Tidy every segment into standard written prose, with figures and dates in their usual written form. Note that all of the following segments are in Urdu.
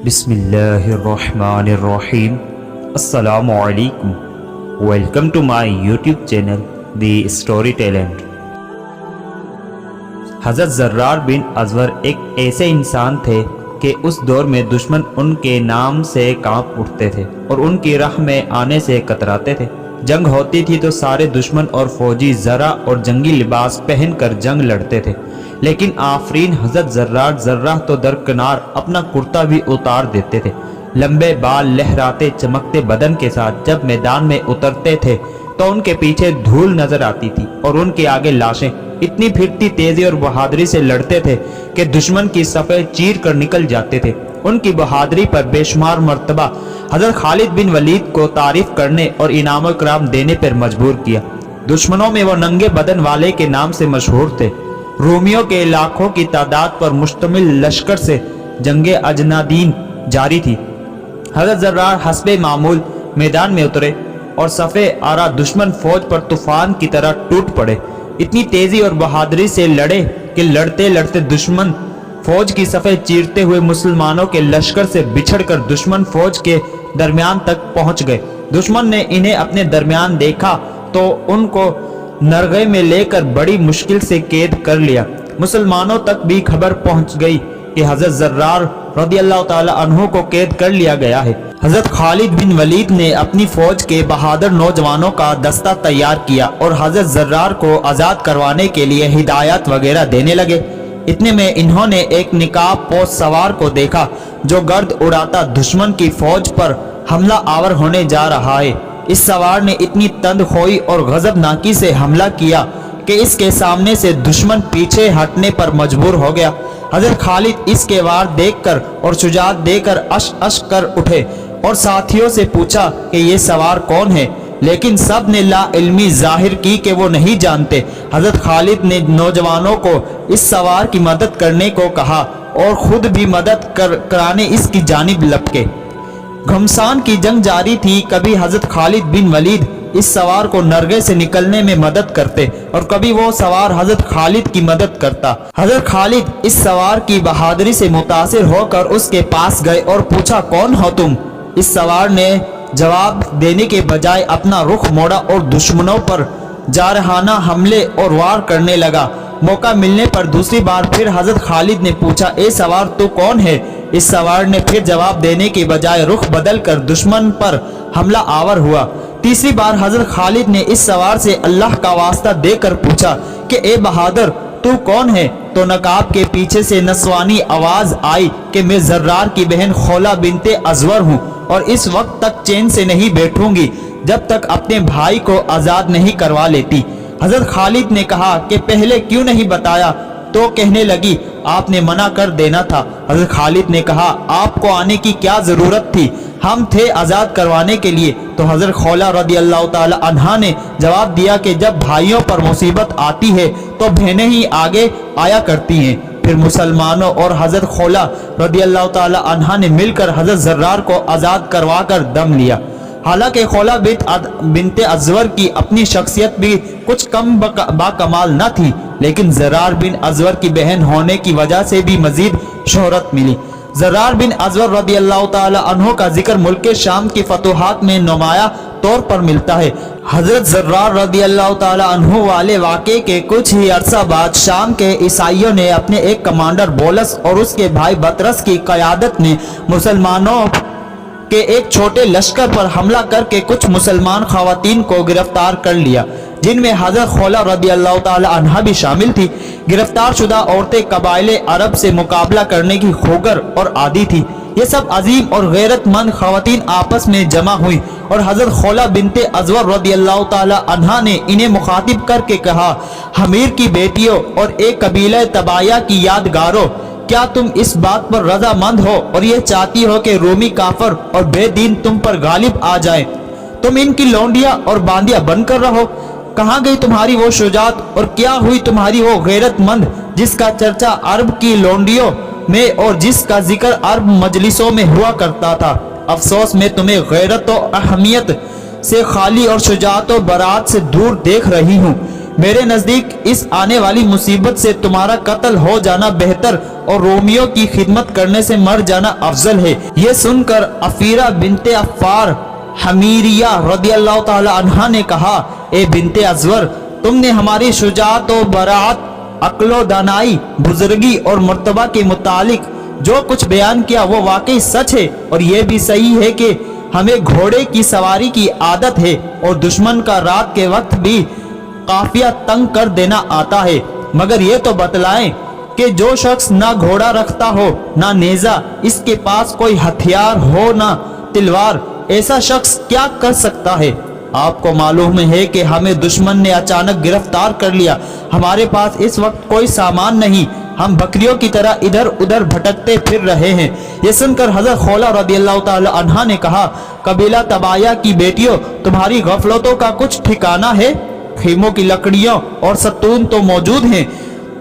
بسم اللہ الرحمن الرحیم۔ السلام علیکم۔ Welcome to my YouTube channel the story talent. حضرت زرار بن ازور ایک ایسے انسان تھے کہ اس دور میں دشمن ان کے نام سے کانپ اٹھتے تھے اور ان کی راہ میں آنے سے کتراتے تھے۔ جنگ ہوتی تھی تو سارے دشمن اور فوجی زرہ اور جنگی لباس پہن کر جنگ لڑتے تھے، لیکن آفرین حضرت زرار ذرہ تو درکنار اپنا کرتا بھی اتار دیتے تھے۔ لمبے بال لہراتے چمکتے بدن کے ساتھ جب میدان میں اترتے تھے تو ان کے پیچھے دھول نظر آتی تھی اور ان کے آگے لاشیں اتنی پھرتی تیزی اور بہادری سے لڑتے تھے کہ دشمن کی صفیں چیر کر نکل جاتے تھے۔ ان کی بہادری پر بے شمار مرتبہ حضرت خالد بن ولید کو تعریف کرنے اور انعام و اکرام دینے پر مجبور کیا۔ دشمنوں میں وہ ننگے بدن والے کے نام سے مشہور تھے۔ رومیوں کے لاکھوں کی تعداد پر مشتمل لشکر سے جنگ اجنادین جاری تھی۔ حضرت زرار حسب معمول میدان میں اترے اور صفے آرا دشمن فوج پر طوفان کی طرح ٹوٹ پڑے۔ اتنی تیزی اور بہادری سے لڑے کہ لڑتے لڑتے دشمن فوج کی صفیں چیرتے ہوئے مسلمانوں کے لشکر سے بچھڑ کر دشمن فوج کے درمیان تک پہنچ گئے۔ دشمن نے انہیں اپنے درمیان دیکھا تو ان کو نرغے میں لے کر بڑی مشکل سے قید کر لیا۔ مسلمانوں تک بھی خبر پہنچ گئی کہ حضرت زرار رضی اللہ تعالی عنہ کو قید کر لیا گیا ہے۔ حضرت خالد بن ولید نے اپنی فوج کے بہادر نوجوانوں کا دستہ تیار کیا اور حضرت زرار کو آزاد کروانے کے لیے ہدایات وغیرہ دینے لگے۔ اتنے میں انہوں نے ایک نقاب پوش سوار کو دیکھا جو گرد اڑاتا دشمن کی فوج پر حملہ آور ہونے جا رہا ہے۔ اس سوار نے اتنی تند خوئی اور غضبناکی سے حملہ کیا کہ اس کے سامنے سے دشمن پیچھے ہٹنے پر مجبور ہو گیا۔ حضرت خالد اس کے وار دیکھ کر اور شجاعت دے کر اش اش کر اٹھے اور ساتھیوں سے پوچھا کہ یہ سوار کون ہے، لیکن سب نے لا علمی ظاہر کی کہ وہ نہیں جانتے۔ حضرت خالد نے نوجوانوں کو اس سوار کی مدد کرنے کو کہا اور خود بھی مدد کرانے اس کی جانب لپکے۔ گھمسان کی جنگ جاری تھی۔ کبھی حضرت خالد بن ولید اس سوار کو نرغے سے نکلنے میں مدد کرتے اور کبھی وہ سوار حضرت خالد کی مدد کرتا۔ حضرت خالد اس سوار کی بہادری سے متاثر ہو کر اس کے پاس گئے اور پوچھا کون ہو تم؟ اس سوار نے جواب دینے کے بجائے اپنا رخ موڑا اور دشمنوں پر جارحانہ حملے اور وار کرنے لگا۔ موقع ملنے پر دوسری بار پھر حضرت خالد نے پوچھا اے سوار تو کون ہے؟ اس سوار نے پھر جواب دینے کے بجائے رخ بدل کر دشمن پر حملہ آور ہوا۔ تیسری بار حضرت خالد نے اس سوار سے اللہ کا واسطہ دے کر پوچھا کہ اے بہادر تو کون ہے؟ تو نقاب کے پیچھے سے نسوانی آواز آئی کہ میں زرار کی بہن خولہ بنت ازور ہوں اور اس وقت تک چین سے نہیں بیٹھوں گی جب تک اپنے بھائی کو آزاد نہیں کروا لیتی۔ حضرت خالد نے کہا کہ پہلے کیوں نہیں بتایا؟ تو کہنے لگی آپ نے منع کر دینا تھا۔ حضرت خالد نے کہا آپ کو آنے کی کیا ضرورت تھی؟ ہم تھے آزاد کروانے کے لیے۔ تو حضرت خولہ رضی اللہ تعالی عنہا نے جواب دیا کہ جب بھائیوں پر مصیبت آتی ہے تو بہنیں ہی آگے آیا کرتی ہیں۔ پھر مسلمانوں اور حضرت خولہ رضی اللہ تعالی عنہا نے مل کر حضرت زرار کو آزاد کروا کر دم لیا۔ حالانکہ خولہ بنت ازور کی اپنی شخصیت بھی کچھ کم باکمال نہ تھی، لیکن زرار بن ازور کی بہن ہونے کی وجہ سے بھی مزید شہرت ملی۔ زرار بن ازور رضی اللہ تعالی عنہ کا ذکر ملک شام کی فتوحات میں نمایاں طور پر ملتا ہے۔ حضرت زرار رضی اللہ تعالی عنہ والے واقعے کے کچھ ہی عرصہ بعد شام کے عیسائیوں نے اپنے ایک کمانڈر بولس اور اس کے بھائی بطرس کی قیادت میں مسلمانوں کہ ایک چھوٹے لشکر پر حملہ کر کے کچھ مسلمان خواتین کو گرفتار کر لیا، جن میں حضرت خولہ رضی اللہ تعالی عنہا بھی شامل تھی۔ گرفتار شدہ عورتیں قبائل عرب سے مقابلہ کرنے کی خوگر اور عادی تھی۔ یہ سب عظیم اور غیرت مند خواتین آپس میں جمع ہوئی اور حضرت خولہ بنت ازور رضی اللہ تعالی عنہا نے انہیں مخاطب کر کے کہا حمیر کی بیٹیوں اور ایک قبیلہ تبایہ کی یادگاروں، کیا تم اس بات پر رضا مند ہو اور یہ چاہتی ہو کہ رومی کافر اور بے دین تم پر غالب آ جائیں؟ تم ان کی لونڈیاں اور باندیاں بن کر رہو۔ کہاں گئی تمہاری وہ شجاعت اور کیا ہوئی تمہاری وہ غیرت مند جس کا چرچا عرب کی لونڈیوں میں اور جس کا ذکر عرب مجلسوں میں ہوا کرتا تھا؟ افسوس میں تمہیں غیرت و اہمیت سے خالی اور شجاعت و برات سے دور دیکھ رہی ہوں۔ میرے نزدیک اس آنے والی مصیبت سے تمہارا قتل ہو جانا بہتر اور رومیوں کی خدمت کرنے سے مر جانا افضل ہے۔ یہ سن کر عفیرہ بنت عفار حمیریہ رضی اللہ تعالی عنہا نے کہا، اے بنت ازور، تم نے ہماری شجاعت و براعت، عقل و دانائی، بزرگی اور مرتبہ کے متعلق جو کچھ بیان کیا وہ واقعی سچ ہے، اور یہ بھی صحیح ہے کہ ہمیں گھوڑے کی سواری کی عادت ہے اور دشمن کا رات کے وقت بھی قافیہ تنگ کر دینا آتا ہے، مگر یہ تو بتلائیں کہ جو شخص نہ گھوڑا رکھتا ہو نہ نیزہ، اس کے پاس کوئی ہتھیار ہو نہ تلوار، ایسا شخص کیا کر سکتا ہے؟ آپ کو معلوم ہے کہ ہمیں دشمن نے اچانک گرفتار کر لیا، ہمارے پاس اس وقت کوئی سامان نہیں، ہم بکریوں کی طرح ادھر ادھر بھٹکتے پھر رہے ہیں۔ یہ سن کر حضرت خولہ رضی اللہ تعالی عنہا نے کہا، قبیلہ تبایا کی بیٹیوں، تمہاری غفلتوں کا کچھ ٹھکانہ ہے؟ خیموں کی لکڑیوں اور ستون تو موجود ہیں،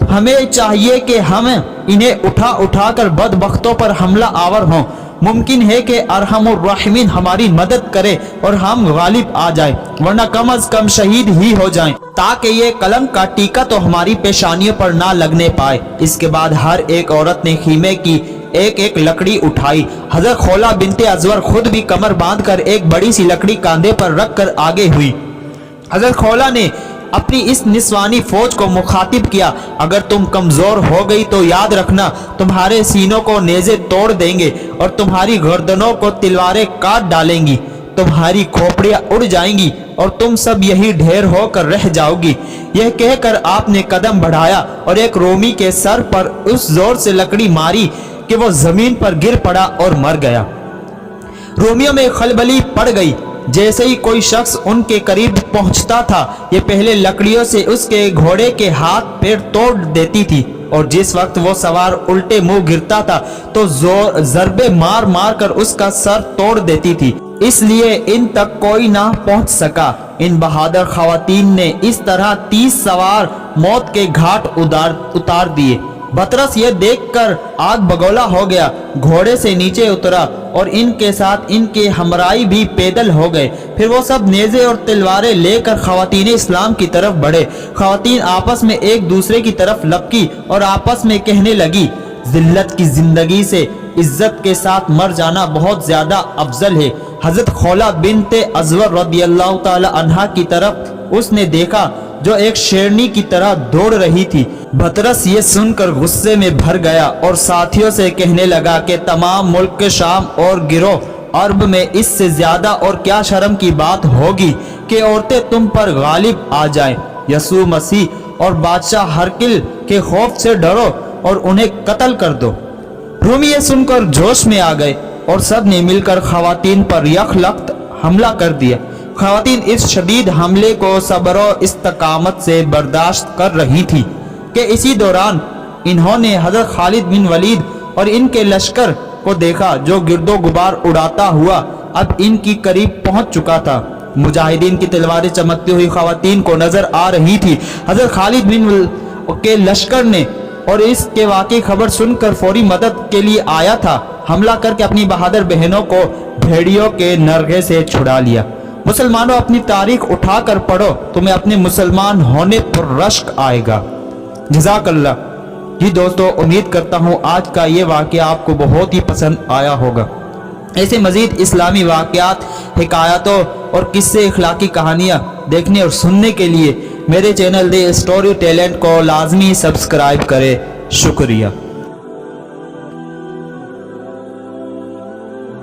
ہمیں چاہیے کہ ہم انہیں اٹھا اٹھا کر بدبختوں پر حملہ آور ہوں، ممکن ہے کہ ارحم الراحمین ہماری مدد کرے اور ہم غالب آ جائیں، ورنہ کم از کم شہید ہی ہو جائیں، تاکہ یہ کلنک کا ٹیکہ تو ہماری پیشانیوں پر نہ لگنے پائے۔ اس کے بعد ہر ایک عورت نے خیمے کی ایک ایک لکڑی اٹھائی۔ حضرت خولہ بنت ازور خود بھی کمر باندھ کر ایک بڑی سی لکڑی کاندھے پر رکھ کر آگے ہوئی۔ حضرت خولہ نے اپنی اس نسوانی فوج کو مخاطب کیا، اگر تم کمزور ہو گئی تو یاد رکھنا تمہارے سینوں کو نیزے توڑ دیں گے اور تمہاری گردنوں کو تلواریں کاٹ ڈالیں گی، تمہاری کھوپڑیاں اڑ جائیں گی اور تم سب یہی ڈھیر ہو کر رہ جاؤ گی۔ یہ کہہ کر آپ نے قدم بڑھایا اور ایک رومی کے سر پر اس زور سے لکڑی ماری کہ وہ زمین پر گر پڑا اور مر گیا۔ رومیوں میں خلبلی پڑ گئی۔ جیسے ہی کوئی شخص ان کے قریب پہنچتا تھا، یہ پہلے لکڑیوں سے اس کے گھوڑے کے ہاتھ پیر توڑ دیتی تھی، اور جس وقت وہ سوار الٹے منہ گرتا تھا تو ضربے مار مار کر اس کا سر توڑ دیتی تھی، اس لیے ان تک کوئی نہ پہنچ سکا۔ ان بہادر خواتین نے اس طرح 30 سوار موت کے گھاٹ اتار دیے۔ بطرس یہ دیکھ کر آگ بگولا ہو گیا، گھوڑے سے نیچے اترا اور ان کے ساتھ ان کے ہمراہی بھی پیدل ہو گئے۔ پھر وہ سب نیزے اور تلواریں لے کر خواتین اسلام کی طرف بڑھے۔ خواتین آپس میں ایک دوسرے کی طرف لپکی اور آپس میں کہنے لگی، ذلت کی زندگی سے عزت کے ساتھ مر جانا بہت زیادہ افضل ہے۔ حضرت خولہ بنت ازور رضی اللہ تعالی عنہا کی طرف اس نے دیکھا جو ایک شیرنی کی طرح دوڑ رہی تھی۔ بطرس یہ سن کر غصے میں بھر گیا اور ساتھیوں سے کہنے لگا کہ تمام ملک شام اور گروہ عرب میں اس سے زیادہ اور کیا شرم کی بات ہوگی کہ عورتیں تم پر غالب آ جائیں۔ یسوع مسیح اور بادشاہ ہرقل کے خوف سے ڈرو اور انہیں قتل کر دو۔ رومی یہ سن کر جوش میں آ گئے اور سب نے مل کر خواتین پر یک لخت حملہ کر دیا۔ خواتین اس شدید حملے کو صبر و استقامت سے برداشت کر رہی تھی کہ اسی دوران انہوں نے حضرت خالد بن ولید اور ان کے لشکر کو دیکھا جو گرد و غبار اڑاتا ہوا اب ان کی قریب پہنچ چکا تھا۔ مجاہدین کی تلواریں چمکتی ہوئی خواتین کو نظر آ رہی تھی۔ حضرت خالد بن کے لشکر نے اور اس کے واقعی خبر سن کر فوری مدد کے لیے آیا تھا، حملہ کر کے اپنی بہادر بہنوں کو بھیڑیوں کے نرغے سے چھڑا لیا۔ مسلمانوں اپنی تاریخ اٹھا کر پڑھو، تمہیں اپنے مسلمان ہونے پر رشک آئے گا۔ جزاک اللہ۔ جی دوستو، امید کرتا ہوں آج کا یہ واقعہ آپ کو بہت ہی پسند آیا ہوگا۔ ایسے مزید اسلامی واقعات، حکایتوں اور قصے اخلاقی کہانیاں دیکھنے اور سننے کے لیے میرے چینل دی اسٹوری ٹیلنٹ کو لازمی سبسکرائب کریں۔ شکریہ۔